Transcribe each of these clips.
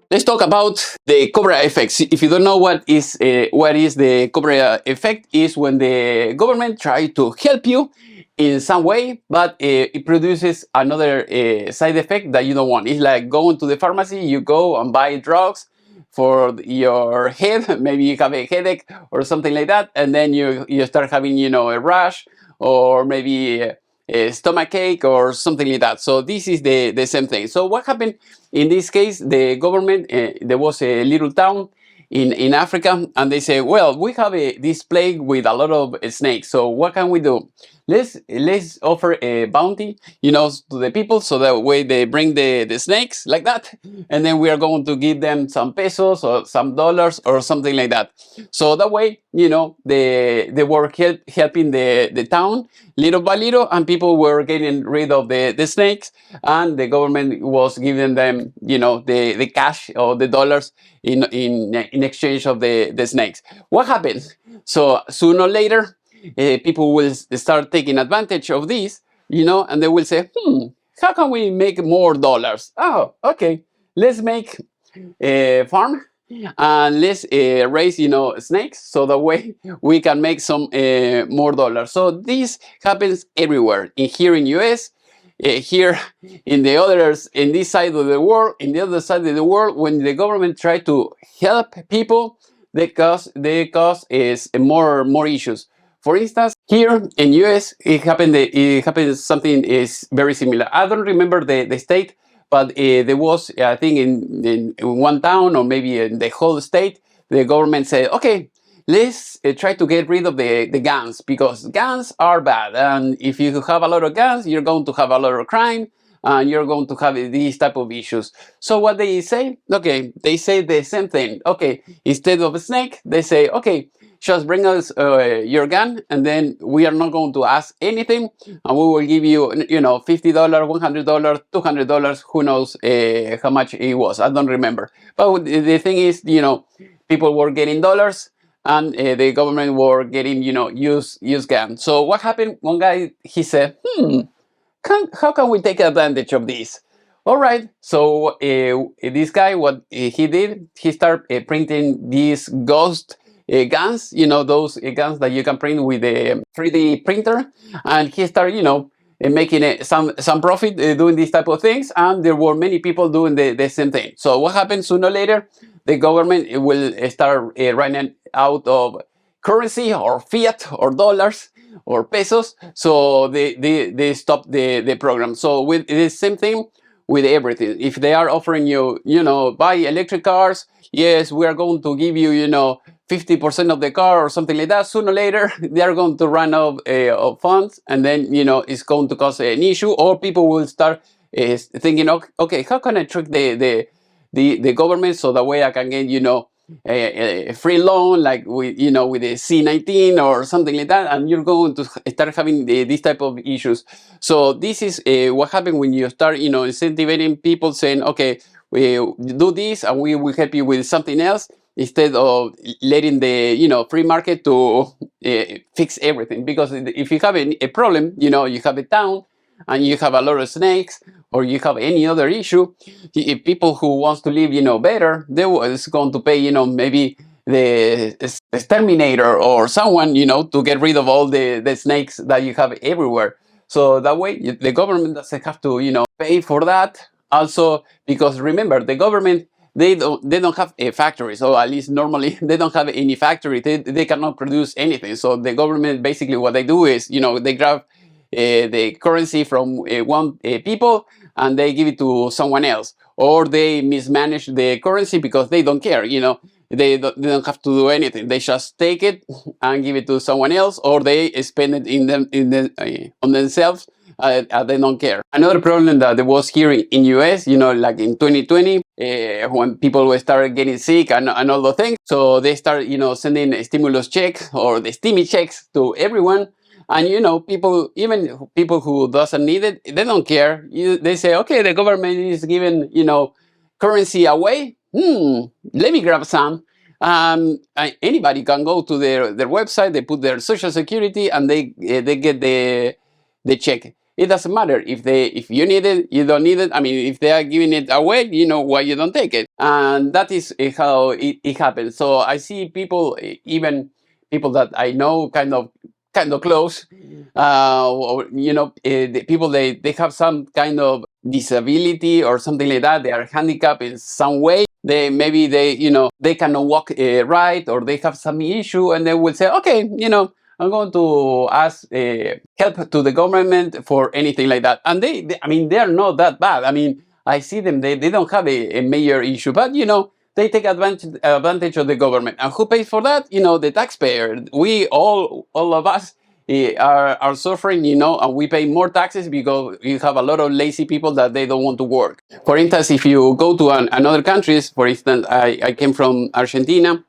Let's talk about the Cobra Effect. If you don't know what is the Cobra Effect, is when the government tries to help you in some way, but it produces another side effect that you don't want. It's like going to the pharmacy, you go and buy drugs for your head, maybe you have a headache or something like that, and then you start having a rash or maybe a stomach ache or something like that. So this is the same thing. So what happened in this case? The government, there was a little town in Africa, and they say, well, we have this plague with a lot of snakes, so what can we do? Let's offer a bounty, to the people, so that way they bring the snakes like that, and then we are going to give them some pesos or some dollars or something like that. So that way, they were helping the town little by little, and people were getting rid of the snakes, and the government was giving them, the cash or the dollars in exchange of the snakes. What happens? So sooner or later, people will start taking advantage of this, and they will say, how can we make more dollars? Oh, okay, let's make a farm and let's raise, snakes, so that way we can make some more dollars. So this happens everywhere. Here in US, here in this side of the world, in the other side of the world, when the government try to help people, they cause is more issues. For instance, here in US, it happened something is very similar. I don't remember the state, but there was, I think, in one town or maybe in the whole state, the government said, okay, let's try to get rid of the guns, because guns are bad, and if you have a lot of guns, you're going to have a lot of crime, and you're going to have these type of issues. So what they say? Okay, they say the same thing. Okay, instead of a snake, they say, okay, just bring us your gun, and then we are not going to ask anything, and we will give you, $50, $100, $200, who knows how much it was. I don't remember. But the thing is, people were getting dollars, and the government were getting, use guns. So what happened? One guy, he said, how can we take advantage of this? All right, so this guy, what he did, he started printing these ghost guns, those guns that you can print with a 3D printer, and he started, making some profit doing these type of things, and there were many people doing the same thing. So what happens? Sooner or later, the government will start running out of currency or fiat or dollars or pesos, so they stop the program. So with the same thing with everything. If they are offering you, buy electric cars, yes, we are going to give you, 50% of the car or something like that. Sooner or later, they are going to run out of funds, and then, it's going to cause an issue, or people will start thinking, okay, how can I trick the government, so that way I can get, a free loan, like with the C-19 or something like that, and you're going to start having this type of issues. So this is what happens when you start, incentivizing people, saying, okay, we do this and we will help you with something else, instead of letting the free market to fix everything. Because if you have a problem, you have a town and you have a lot of snakes, or you have any other issue, people who wants to live, better, they was going to pay, maybe the exterminator or someone, to get rid of all the snakes that you have everywhere. So that way, the government doesn't have to, pay for that. Also, because remember, the government, they don't have a factory, so at least normally they don't have any factory. They cannot produce anything. So the government, basically what they do is, they grab the currency from one people, and they give it to someone else, or they mismanage the currency because they don't care. They don't have to do anything. They just take it and give it to someone else, or they spend it on themselves. They don't care. Another problem that there was here in US, like in 2020, when people started getting sick and all the things, so they start, sending stimulus checks or the stimmy checks to everyone. And people, even people who doesn't need it, they don't care. They say, okay, the government is giving, currency away. Let me grab some. Anybody can go to their website. They put their social security, and they get the check. it doesn't matter if you need it, you don't need it. I mean, if they are giving it away, you know why you don't take it, and that is how it happens. So I see people, even people that I know, kind of close, or, you know, the people, they have some kind of disability or something like that. They are handicapped in some way. They, maybe they, you know, they cannot walk right, or they have some issue, and they will say, okay, you know, I'm going to ask help to the government for anything like that. And I mean, they're not that bad. I mean, I see them, they don't have a major issue, but, you know, they take advantage of the government. And who pays for that? You know, the taxpayer. We all of us are suffering, you know, and we pay more taxes because you have a lot of lazy people that they don't want to work. For instance, if you go to another countries, for instance, I came from Argentina,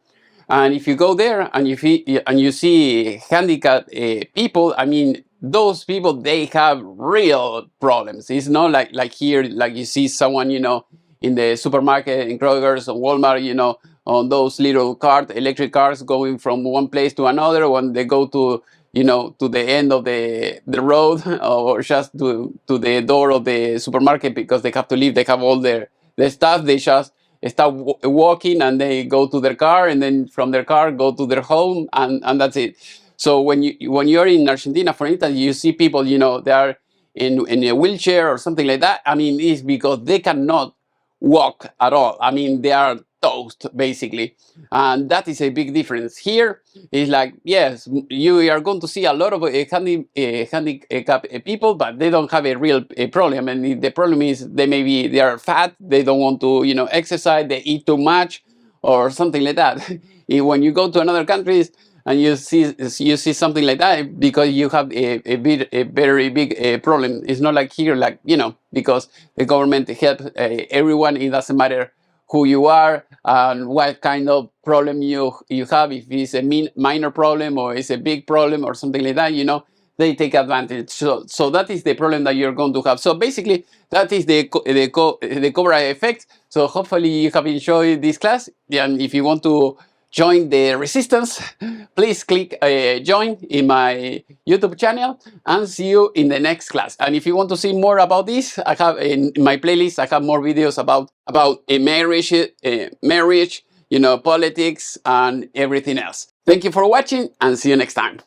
and if you go there and you see handicapped people, I mean, those people, they have real problems. It's not like here, like you see someone, you know, in the supermarket, in Kroger's or Walmart, you know, on those little cars, electric cars, going from one place to another. When they go to, you know, to the end of the road, or just to the door of the supermarket, because they have to leave, they have all their stuff, they just start walking, and they go to their car, and then from their car go to their home, and that's it. So when you're in Argentina, for instance, you see people, you know, they are in a wheelchair or something like that. I mean, it's because they cannot walk at all. I mean, they are toast basically, and that is a big difference. Here is like, yes, you are going to see a lot of handicapped people, but they don't have a real problem. And the problem is they are fat, they don't want to, you know, exercise, they eat too much or something like that. When you go to another countries and you see something like that, because you have a very big problem. It's not like here, like, you know, because the government helps everyone. It doesn't matter who you are and what kind of problem you have. If it's a minor problem or it's a big problem or something like that, you know, they take advantage. So that is the problem that you're going to have. So basically, that is the Cobra effect. So hopefully you have enjoyed this class, and if you want to join the resistance, please click join in my YouTube channel, and see you in the next class. And if you want to see more about this, I have in my playlist, I have more videos about a marriage, you know, politics and everything else. Thank you for watching, and see you next time.